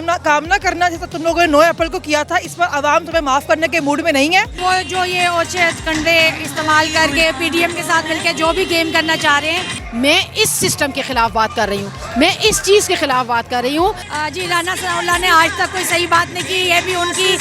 काम ना करना जैसा तुम लोगों ने 9 अप्रैल को किया था, इस पर आवाम तुम्हें माफ करने के मूड में नहीं है। वो जो ये ओछे कंडे इस्तेमाल करके पीडीएम के साथ मिलकर जो भी गेम करना चाह रहे हैं, मैं इस सिस्टम के खिलाफ बात कर रही हूँ, मैं इस चीज़ के खिलाफ बात कर रही हूँ। जी राना सनाउल्लाह ने आज तक कोई सही बात नहीं की, ये भी उनकी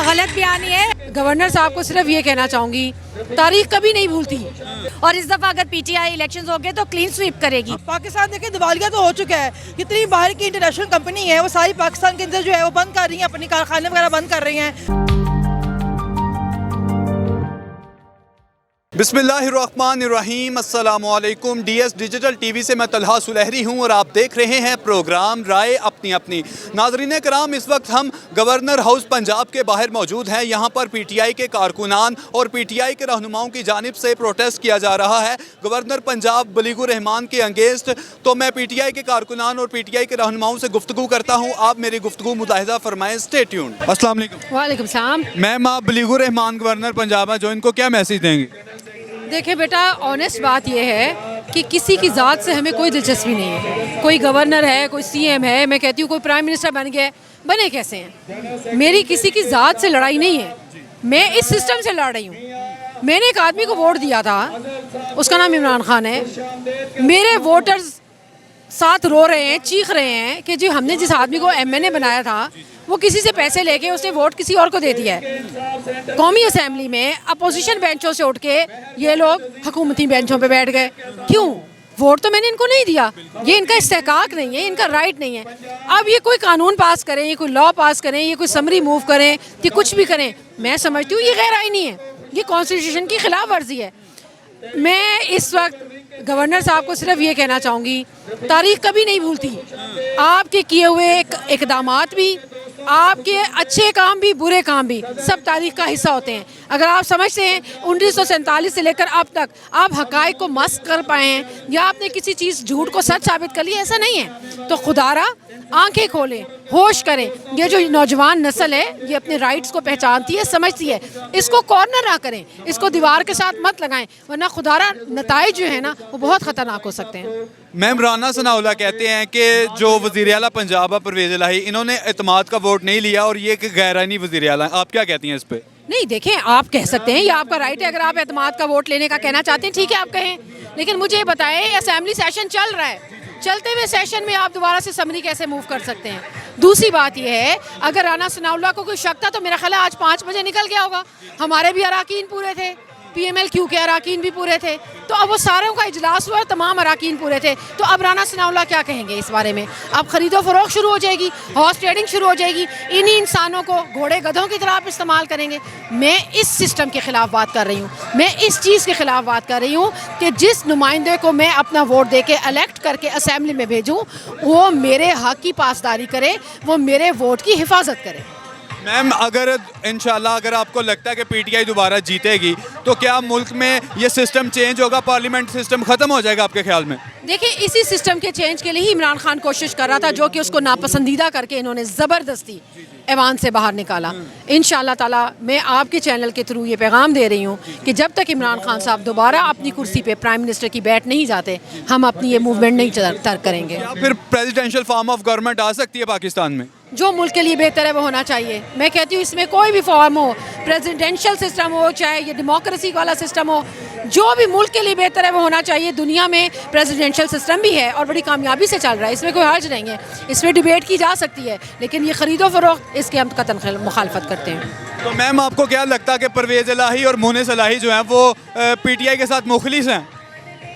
गलत बयानी है। गवर्नर साहब को सिर्फ ये कहना चाहूँगी, तारीख कभी नहीं भूलती, और इस दफ़ा अगर पीटीआई इलेक्शंस हो गए तो क्लीन स्वीप करेगी। पाकिस्तान देखिए दिवालिया तो हो चुका है, जितनी बाहर की इंटरनेशनल कंपनी है वो सारी पाकिस्तान के अंदर जो है वो बंद कर रही है, अपनी कारखाने वगैरह बंद कर रही हैं। बिस्मिल्लाहिर्रहमानिर्रहीम, अस्सलामुअलैकुम। डीएस डिजिटल टीवी से मैं तलहा सुलहरी हूँ और आप देख रहे हैं प्रोग्राम राय अपनी अपनी। नाज़रीन कराम, इस वक्त हम गवर्नर हाउस पंजाब के बाहर मौजूद हैं। यहाँ पर पीटीआई के कारकुनान और पीटीआई के रहनुमाओं की जानिब से प्रोटेस्ट किया जा रहा है गवर्नर पंजाब बलीगुर रहमान के अगेंस्ट। तो मैं पीटीआई के कारकुनान और पीटीआई के रहनुमाओं से गुफ्तगू करता हूँ, आप मेरी गुफ्तगू मुलाहिज़ा फरमाएं। Stay tuned. अस्सलाम वालेकुम। वालेकुम सलाम। मैम, आप बलीगुर रहमान गवर्नर पंजाब हैं, जो इनको क्या मैसेज देंगे? देखिए बेटा, ऑनेस्ट बात यह है कि किसी की ज़ात से हमें कोई दिलचस्पी नहीं है। कोई गवर्नर है, कोई सीएम है, मैं कहती हूँ कोई प्राइम मिनिस्टर बन गया, बने कैसे हैं, मेरी किसी की ज़ात से लड़ाई नहीं है, मैं इस सिस्टम से लड़ रही हूँ। मैंने एक आदमी को वोट दिया था, उसका नाम इमरान खान है। मेरे वोटर्स साथ रो रहे हैं, चीख रहे हैं कि जी हमने जिस आदमी को एमएनए बनाया था वो किसी से पैसे लेके उसने वोट किसी और को दे दिया है। कौमी असेंबली में अपोजिशन बेंचों से उठ के ये लोग हुकूमती बेंचों पे बैठ गए। क्यों? वोट तो मैंने इनको नहीं दिया, ये इनका इस्तेहकाक नहीं है, इनका राइट नहीं है। अब ये कोई कानून पास करें, ये कोई लॉ पास करें, ये कोई समरी मूव करें, ये कुछ भी करें, मैं समझती हूँ ये गैर आईनी है, ये कॉन्स्टिट्यूशन की खिलाफ वर्जी है। मैं इस वक्त गवर्नर साहब को सिर्फ ये कहना चाहूँगी, तारीख कभी नहीं भूलती। आपके किए हुए इक़दामात भी, आपके अच्छे काम भी, बुरे काम भी, सब तारीख का हिस्सा होते हैं। अगर आप समझते हैं 1947 से लेकर अब तक आप हक़ाइक़ को मस्क कर पाए हैं या आपने किसी चीज़ झूठ को सच साबित कर लिया, ऐसा नहीं है। तो खुदारा आंखें खोलें, होश करें। ये जो नौजवान नस्ल है ये अपने राइट्स को पहचानती है, समझती है, इसको कॉर्नर ना करें, इसको दीवार के साथ मत लगाएं, वरना खुदारा नताइज जो है ना वो बहुत ख़तरनाक हो सकते हैं। मैम, राना सनाउल्लाह कहते हैं कि जो वज़ीर आला पंजाब है परवेज़ इलाही, इन्होंने एतमाद का वोट नहीं लिया और ये एक गैर आईनी वज़ीर आला है। आप क्या कहती हैं इस पर? नहीं, देखें, आप कह सकते हैं, ये आपका राइट है। अगर आप एतमाद का वोट लेने का कहना चाहते हैं, ठीक है, आप कहें, लेकिन मुझे ये बताएं, असेंबली सेशन चल रहा है, चलते हुए सेशन में आप दोबारा से समरी कैसे मूव कर सकते हैं? दूसरी बात यह है, अगर राना सनाउल्लाह को कोई शक था तो मेरा ख्याल है आज 5 बजे निकल गया होगा। हमारे भी अराकीन पूरे थे, PMLQ के अराकीन भी पूरे थे, तो अब वो सारों का इजलास हुआ, तमाम अराकीन पूरे थे। तो अब राना सनाउल्लाह क्या कहेंगे इस बारे में? अब खरीदो फरोख्त शुरू हो जाएगी, हॉर्स ट्रेडिंग शुरू हो जाएगी, इन्हीं इंसानों को घोड़े गधों की तरह आप इस्तेमाल करेंगे। मैं इस सिस्टम के खिलाफ बात कर रही हूँ, मैं इस चीज़ के खिलाफ बात कर रही हूँ कि जिस नुमाइंदे को मैं अपना वोट दे के इलेक्ट करके असेंबली में भेजूँ, वो मेरे हक़ की पासदारी करे, वो मेरे वोट की हिफाजत करे। मैम, अगर इंशाल्लाह अगर आपको लगता है कि पीटीआई दोबारा जीतेगी तो क्या मुल्क में ये सिस्टम चेंज होगा, पार्लियामेंट सिस्टम ख़त्म हो जाएगा आपके ख्याल में? देखिए, इसी सिस्टम के चेंज के लिए ही इमरान खान कोशिश कर रहा था, जो कि उसको नापसंदीदा करके इन्होंने ज़बरदस्ती ऐवान से बाहर निकाला। इंशाअल्लाह ताला मैं आपके चैनल के थ्रू ये पैगाम दे रही हूँ कि जब तक इमरान खान साहब दोबारा अपनी कुर्सी पे प्राइम मिनिस्टर की बैठ नहीं जाते, हम अपनी ये मूवमेंट नहीं तर्क करेंगे। फिर प्रेसिडेंशियल फॉर्म ऑफ गवर्नमेंट आ सकती है पाकिस्तान में? जो मुल्क के लिए बेहतर है वो होना चाहिए। मैं कहती हूँ इसमें कोई भी फॉर्म हो, प्रेसिडेंशियल सिस्टम हो, चाहे ये डेमोक्रेसी वाला सिस्टम हो, जो भी मुल्क के लिए बेहतर है वो होना चाहिए। दुनिया में प्रेसिडेंशियल सिस्टम भी है और बड़ी कामयाबी से चल रहा है, इसमें कोई हर्ज नहीं है, इसमें डिबेट की जा सकती है, लेकिन ये खरीदो फरोख्त, इसके हम कतई मुखालफत करते हैं। तो मैम, आपको क्या लगता है कि परवेज़ इलाही और मुनिस इलाही जो हैं वो पीटीआई के साथ मुखलिस हैं?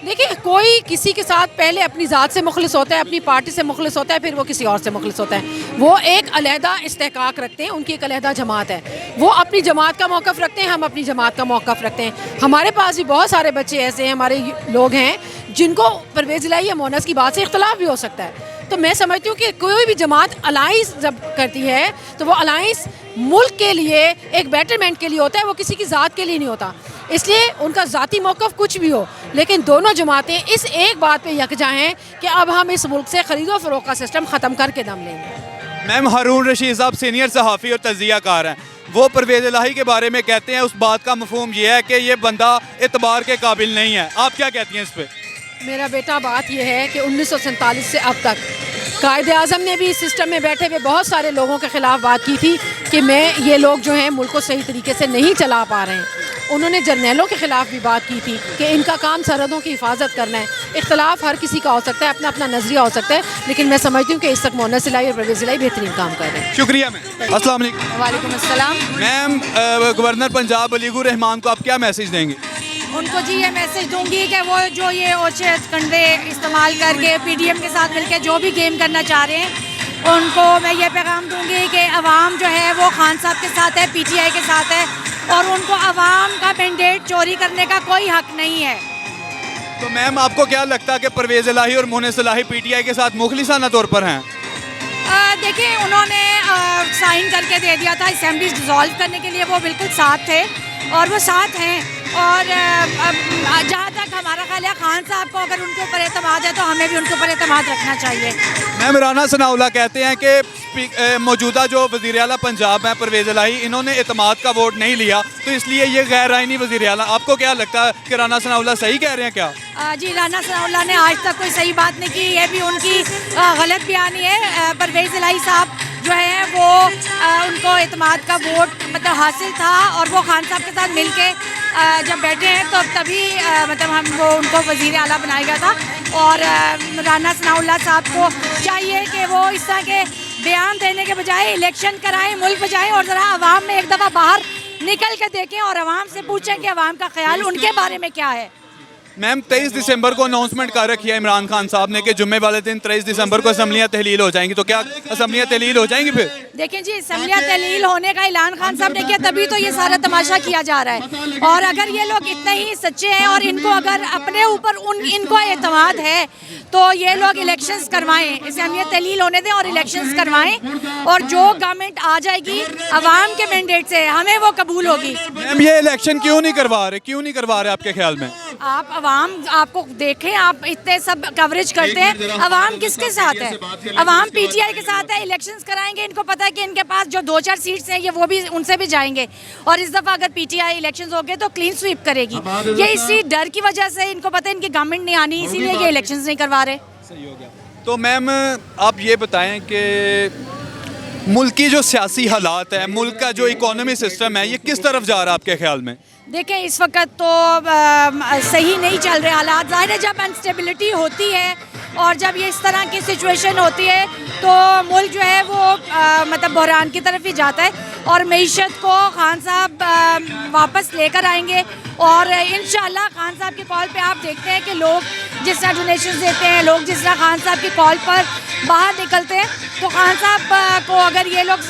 देखिए, कोई किसी के साथ पहले अपनी ज़ात से मुखलिस होता है, अपनी पार्टी से मुखलिस होता है, फिर वो किसी और से मुखलिस होता है। वो एक अलहदा इस्तेहकाक रखते हैं, उनकी एक अलहदा जमात है, वो अपनी जमात का मौक़िफ़ रखते हैं, हम अपनी जमात का मौक़िफ़ रखते हैं। हमारे पास भी बहुत सारे बच्चे ऐसे हैं, हमारे लोग हैं जिनको परवेज़ इलाही या मोनस की बात से इख्तलाफ भी हो सकता है। तो मैं समझती हूँ कि कोई भी जमात अलाइंस जब करती है तो वो अलाइंस मुल्क के लिए, एक बेटरमेंट के लिए होता है, वो किसी की ज़ात के लिए नहीं होता। इसलिए उनका ज़ाती मौक़िफ़ कुछ भी हो, लेकिन दोनों जमातें इस एक बात पे यकजा हैं कि अब हम इस मुल्क से खरीदो फरोख्त का सिस्टम ख़त्म करके दम लेंगे। मैम, हारून रशीद साहब सीनियर सहाफ़ी और तज़कियाकार हैं, वो परवेज़ इलाही के बारे में कहते हैं, उस बात का मफ़हूम ये है कि ये बंदा एतबार के काबिल नहीं है। आप क्या कहती हैं इस पर? मेरा बेटा, बात यह है कि 1947 से अब तक कायदे आज़म ने भी इस सिस्टम में बैठे हुए बहुत सारे लोगों के ख़िलाफ़ बात की थी कि ये लोग जो हैं मुल्क को सही तरीके से नहीं चला पा रहे हैं। उन्होंने जर्नैलों के ख़िलाफ़ भी बात की थी कि इनका काम सरहदों की हिफाजत करना है। इख्तलाफ हर किसी का हो सकता है, अपना अपना नज़रिया हो सकता है, लेकिन मैं समझती हूँ कि इस तक मोहन सिलाई और परवेज़ इलाही बेहतरीन काम कर रहे हैं। शुक्रिया मैम। अस्सलाम वालेकुम। वालेकुम अस्सलाम। मैम, गवर्नर पंजाब अलीगुर रहमान को आप क्या मैसेज देंगे? उनको जी ये मैसेज दूंगी कि वो जो ये ओछे कंडे इस्तेमाल करके पीडीएम के साथ मिलकर जो भी गेम करना चाह रहे हैं, उनको मैं ये पैगाम दूंगी कि अवाम जो है वो खान साहब के साथ है, पीटीआई के साथ है, और उनको अवाम का मैंडेट चोरी करने का कोई हक नहीं है। तो मैम, आपको क्या लगता है कि परवेज़ इलाही और मोहन सिलाही पीटीआई के साथ मुखलिसाना तौर पर हैं? देखिए, उन्होंने साइन करके दे दिया था असेंबली डिसॉल्व करने के लिए, वो बिल्कुल साथ थे और वो साथ हैं। और जहाँ तक हमारा ख्याल है, खान साहब को अगर उनके ऊपर एतमाद है तो हमें भी उनके ऊपर एतमाद रखना चाहिए। मैम, राना सनाउल्लाह कहते हैं कि मौजूदा जो वज़ीर आला पंजाब हैं परवेज़ इलाही, इन्होंने एतमाद का वोट नहीं लिया, तो इसलिए ये गैर आइनी वज़ीर आला। आपको क्या लगता है कि राना सनाउल्लाह सही कह रहे हैं क्या? जी, राना सनाउल्लाह ने आज तक कोई सही बात नहीं की, ये भी उनकी गलत बयानी है। परवेज़ इलाही साहब जो है वो उनको एतमाद का वोट मतलब हासिल था, और वो खान साहब के साथ मिल के जब बैठे हैं तो तभी मतलब वो उनको वज़ीर आला बनाया गया था। और राना सनाउल्लाह साहब को चाहिए कि वो इस तरह के बयान देने के बजाय इलेक्शन कराएं, मुल्क बचाएं, और ज़रा आवाम में एक दफ़ा बाहर निकल के देखें और आवाम से पूछें कि आवाम का ख्याल उनके बारे में क्या है। मैम, 23 दिसंबर को अनाउंसमेंट कर रखी है इमरान खान साहब ने कि जुम्मे वाले दिन 23 दिसंबर को असम्बलियाँ तहलील हो जाएंगी, तो क्या असम्बलियाँ तहलील हो जाएंगी फिर? देखिए जी, असम्बलियाँ तहलील होने का ऐलान खान साहब ने किया, तभी तो ये सारा तमाशा किया जा रहा है। और अगर ये लोग इतने ही सच्चे हैं और इनको अगर अपने ऊपर इनको एतमाद है तो ये लोग इलेक्शंस करवाएं, असम्बलियाँ तहलील होने दें और इलेक्शंस करवाएं, और जो गवर्नमेंट आ जाएगी अवाम के मैंडेट से हमें वो कबूल होगी। मैम, ये इलेक्शन क्यों नहीं करवा रहे आपके ख्याल में? आप अवाम आपको देखें, आप इतने सब कवरेज करते हैं, अवाम किसके साथ है? अवाम पीटीआई के साथ है। इलेक्शंस कराएंगे, इनको पता है कि इनके पास जो 2-4 सीट्स हैं ये वो भी उनसे भी जाएंगे, और इस दफ़ा अगर पीटीआई इलेक्शंस हो गए तो क्लीन स्वीप करेगी। ये इसी डर की वजह से इनको पता है इनकी गवर्नमेंट नहीं आनी, इसीलिए ये इलेक्शंस नहीं करवा रहे। सही हो गया। तो मैम, आप ये बताएं कि मुल्क की जो सियासी हालात है, मुल्क का जो इकोनॉमी सिस्टम है, ये किस तरफ जा रहा है आपके ख्याल में? देखें, इस वक्त तो सही नहीं चल रहे हालात। ज़ाहिर है, जब अनस्टेबिलिटी होती है और जब ये इस तरह की सिचुएशन होती है तो मुल्क जो है वो मतलब बहरान की तरफ ही जाता है, और मईशत को खान साहब वापस लेकर आएंगे। और इंशाल्लाह खान साहब की कॉल पे आप देखते हैं कि लोग जिस तरह डोनेशन देते हैं, लोग जिस तरह खान साहब की कॉल पर बाहर निकलते हैं, तो खान साहब को अगर ये लोग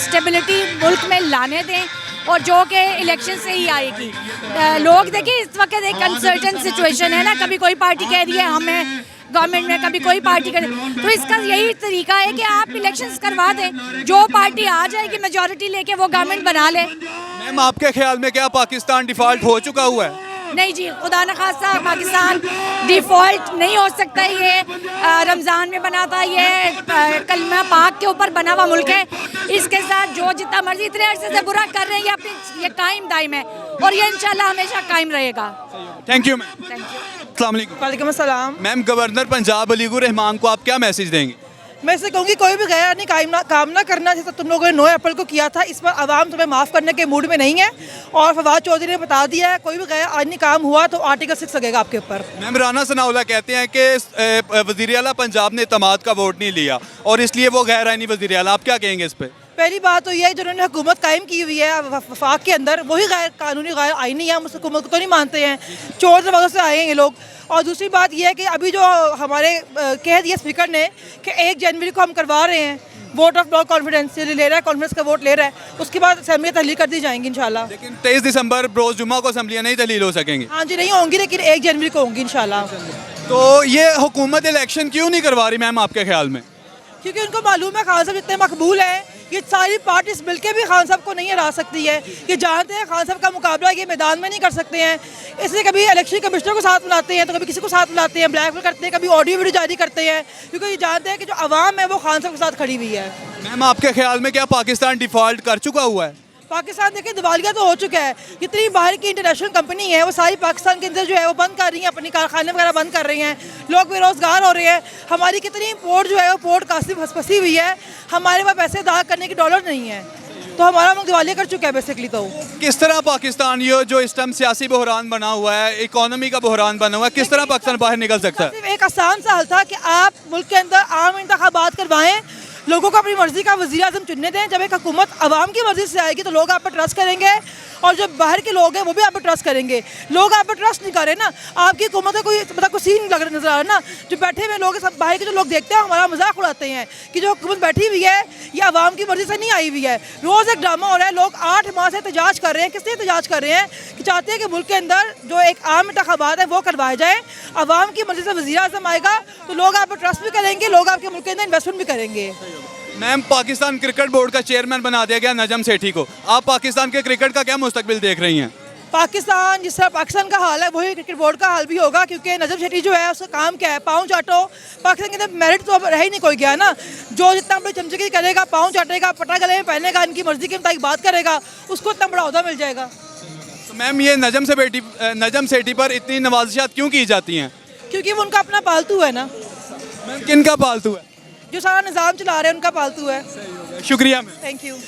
स्टेबिलिटी मुल्क में लाने दें, और जो कि इलेक्शन से ही आएगी। लोग देखिए, इस वक्त एक अनसर्टन सिचुएशन है ना, कभी कोई पार्टी कह रही है हमें गवर्नमेंट में, कभी कोई पार्टी कर, तो इसका यही तरीका है कि आप इलेक्शंस करवा दें, जो पार्टी आ जाएगी मेजॉरिटी लेके वो गवर्नमेंट बना ले। मैम, आपके ख्याल में क्या पाकिस्तान डिफॉल्ट हो चुका हुआ है? नहीं जी, खुदा न खास्ता पाकिस्तान डिफ़ॉल्ट नहीं हो सकता। ये रमज़ान में बना था, ये कलमा पाक के ऊपर बना हुआ मुल्क है। इसके साथ जो जितना मर्जी इतने अरसे से बुरा कर रहे हैं, ये अपनी ये कायम दायम है, और ये इंशाल्लाह हमेशा कायम रहेगा। Thank you ma'am. Thank you. अस्सलाम वालेकुम। वालेकुम अस्सलाम। मैम, गवर्नर पंजाब अलीगुर रहमान को आप क्या मैसेज देंगे? मैं इससे कहूँगी कोई भी गैर नहीं काम ना करना, जैसा तुम लोगों ने 9 अप्रैल को किया था। इस पर आवाम तुम्हें माफ़ करने के मूड में नहीं है, और फवाद चौधरी ने बता दिया है कोई भी गैर आइनी काम हुआ तो आर्टिकल 6 लगेगा आपके ऊपर। मैम, राना सनाउल्लाह कहते हैं कि वज़ीर आला पंजाब ने एतमाद का वोट नहीं लिया और इसलिए वो गैर आइनी वज़ीर आला। आप क्या कहेंगे इस पर? पहली बात तो ये है, जिन्होंने हुकूमत कायम की हुई है वफाक के अंदर, वही गैर कानूनी गैर आइनी है, हम उस हुकूमत को तो नहीं मानते हैं। चोर से वजह से आए हैं ये लोग। और दूसरी बात यह है कि अभी जो हमारे कह दिया स्पीकर ने कि 1 जनवरी को हम करवा रहे हैं वोट ऑफ नो कॉन्फिडेंस, ले रहा है कॉन्फिडेंस का वोट ले रहा है, उसके बाद असेंबली तहलील कर दी जाएंगी इंशाल्लाह। लेकिन 23 दिसंबर रोज़ जुम्मा को असेंबलियाँ नहीं तहलील हो सकेंगी? हाँ जी, नहीं होंगी, लेकिन 1 जनवरी को होंगी इंशाल्लाह। तो ये हुकूमत इलेक्शन क्यों नहीं करवा रही मैम आपके ख्याल में? क्योंकि उनको मालूम है खान साहब इतने मकबूल हैं, ये सारी पार्टीज मिलकर भी खान साहब को नहीं हरा सकती है। ये जानते हैं खान साहब का मुकाबला ये मैदान में नहीं कर सकते हैं, इसलिए कभी इलेक्शन कमिश्नर को साथ बुलाते हैं, तो कभी किसी को साथ बुलाते हैं, ब्लैकमेल करते हैं, कभी ऑडियो वीडियो जारी करते हैं, क्योंकि ये जानते हैं कि जो आवाम है वो खान साहब के साथ खड़ी हुई है। मैम, आपके ख्याल में क्या पाकिस्तान डिफ़ॉल्ट कर चुका हुआ है? पाकिस्तान देखिए दिवालिया तो हो चुका है। जितनी बाहर की इंटरनेशनल कंपनी है वो सारी पाकिस्तान के अंदर जो है वो बंद कर रही हैं, अपनी कारखाने वगैरह बंद कर रही हैं, लोग बेरोजगार हो रहे हैं। हमारी कितनी पोर्ट जो है वो पोर्ट काफी फंसी हुई है, हमारे पास पैसे अदा करने की डॉलर नहीं है, तो हमारा मुल्क दिवालिया कर चुका है बेसिकली। तो किस तरह पाकिस्तान ये जो इस टाइम सियासी बहरान बना हुआ है, इकोनॉमी का बहरान बना हुआ है, किस तरह पाकिस्तान बाहर निकल सकता है? सिर्फ एक आसान सा हल था कि आप मुल्क के अंदर आम इंतखाबात करवाएं, लोगों को अपनी मर्जी का वज़ीर आज़म चुनने दें। जब एक हुकूमत आवाम की मर्जी से आएगी तो लोग आप पर ट्रस्ट करेंगे, और जो बाहर के लोग हैं वो भी आप पर ट्रस्ट करेंगे। लोग आप पर ट्रस्ट नहीं कर रहे ना, आपकी हुकूमत का कोई मतलब कोई सीन लग नजर आ रहा ना। जो बैठे हुए लोग सब बाहर के जो लोग देखते हैं हमारा मजाक उड़ाते हैं कि जो हुकूमत बैठी हुई है ये आवाम की मर्जी से नहीं आई हुई है। रोज़ एक ड्रामा हो रहा है, लोग 8 माह से एहतजाज कर रहे हैं। किससे एहतजाज कर रहे हैं? कि चाहते हैं कि मुल्क के अंदर जो एक आम इंतखाबात है वो करवाए जाए, आवाम की मर्जी से वज़ीर आज़म आएगा तो लोग आप पर ट्रस्ट भी करेंगे, लोग आपके मुल्क के अंदर इन्वेस्टमेंट भी करेंगे। मैम, पाकिस्तान क्रिकेट बोर्ड का चेयरमैन बना दिया गया नजम सेठी को, आप पाकिस्तान के क्रिकेट का क्या मुस्तकबिल देख रही हैं? पाकिस्तान जिस तरह पाकिस्तान का हाल है वही क्रिकेट बोर्ड का हाल भी होगा, क्योंकि नजम शेट्टी जो है उसका काम क्या है? पाँव चाटो। पाकिस्तान के अंदर मेरिट तो अब रह ही नहीं कोई गया ना। जो जितना बड़ी चमचगी करेगा, पाँव चाटेगा, पटा गले में पहनेगा, इनकी मर्जी के मुताबिक बात करेगा, उसको इतना बड़ा ओहदा मिल जाएगा। तो मैम, ये नजम सेठी पर इतनी नवाजिशात क्यों की जाती हैं? क्योंकि वो उनका अपना पालतू है ना। मैम, किन का पालतू है? जो सारा निज़ाम चला रहे हैं उनका पालतू है। शुक्रिया मैम। Thank you.